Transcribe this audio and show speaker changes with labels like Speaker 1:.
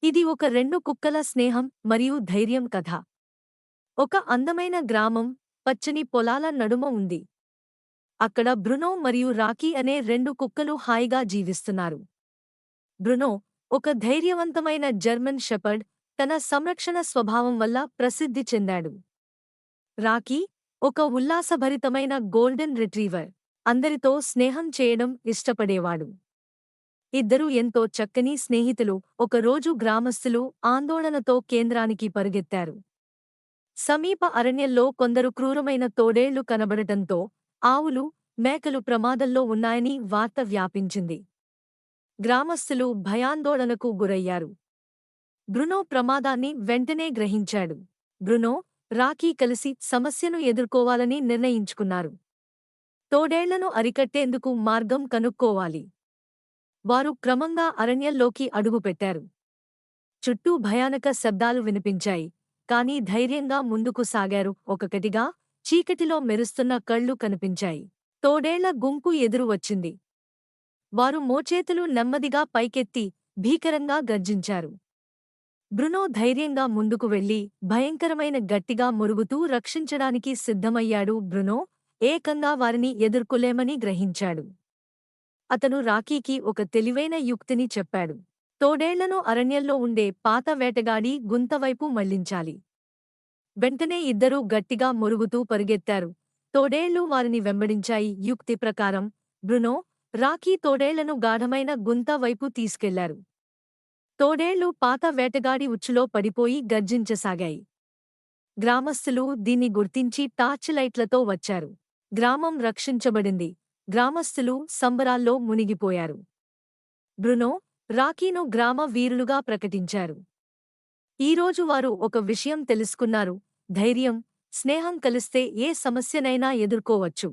Speaker 1: ఇది ఒక రెండు కుక్కల స్నేహం మరియు ధైర్యం కథ. ఒక అందమైన గ్రామం పచ్చని పొలాల నడుమ ఉంది. అక్కడ బ్రునో మరియు రాకీ అనే రెండు కుక్కలు హాయిగా జీవిస్తున్నారు. బ్రునో ఒక ధైర్యవంతమైన జర్మన్ షెపర్డ్, తన సంరక్షణ స్వభావం వల్ల ప్రసిద్ధి చెందాడు. రాకీ ఒక ఉల్లాసభరితమైన గోల్డెన్ రిట్రీవర్, అందరితో స్నేహం చేయడం ఇష్టపడేవాడు. ఇద్దరూ ఎంతో చక్కని స్నేహితులు. ఒకరోజు గ్రామస్తులు ఆందోళనతో కేంద్రానికి పరుగెత్తారు. సమీప అరణ్యంలో కొందరు క్రూరమైన తోడేళ్లు కనబడటంతో ఆవులు, మేకలు ప్రమాదంలో ఉన్నాయని వార్త వ్యాపించింది. గ్రామస్తులు భయాందోళనకు గురయ్యారు. బ్రునో ప్రమాదాన్ని వెంటనే గ్రహించాడు. బ్రునో, రాకీ కలిసి సమస్యను ఎదుర్కోవాలని నిర్ణయించుకున్నారు. తోడేళ్లను అరికట్టేందుకు మార్గం కనుక్కోవాలి. వారు క్రమంగా అరణ్యంలోకి అడుగుపెట్టారు. చుట్టూ భయానక శబ్దాలు వినిపించాయి, కానీ ధైర్యంగా ముందుకు సాగారు. ఒక్కొక్కటిగా చీకటిలో మెరుస్తున్న కళ్ళు కనిపించాయి. తోడేళ్ల గుంపు ఎదురు వచ్చింది. వారు మోచేతులు నెమ్మదిగా పైకెత్తి భీకరంగా గర్జించారు. బ్రునో ధైర్యంగా ముందుకు వెళ్లి భయంకరమైన గట్టిగా మురుగుతూ రక్షించడానికి సిద్ధమయ్యాడు. బ్రునో ఏకంగా వారిని ఎదుర్కోలేమని గ్రహించాడు. అతను రాకీకి ఒక తెలివైన యుక్తిని చెప్పాడు. తోడేళ్లను అరణ్యంలో ఉండే పాత వేటగాడి గుంతవైపు మళ్లించాలి. వెంటనే ఇద్దరూ గట్టిగా మురుగుతూ పరుగెత్తారు. తోడేళ్లు వారిని వెంబడించాయి. యుక్తి ప్రకారం బ్రునో, రాకీ తోడేళ్లను గాఢమైన గుంత వైపు తీసుకెళ్లారు. తోడేళ్లు పాత వేటగాడి ఉచ్చులో పడిపోయి గర్జించసాగాయి. గ్రామస్తులు దీన్ని గుర్తించి టార్చ్ లైట్లతో వచ్చారు. గ్రామం రక్షించబడింది. గ్రామస్తులు సంబరాల్లో మునిగిపోయారు. బ్రునో, రాకీను గ్రామ వీరులుగా ప్రకటించారు. ఈరోజు వారు ఒక విషయం తెలుసుకున్నారు: ధైర్యం, స్నేహం కలిస్తే ఏ సమస్యనైనా ఎదుర్కోవచ్చు.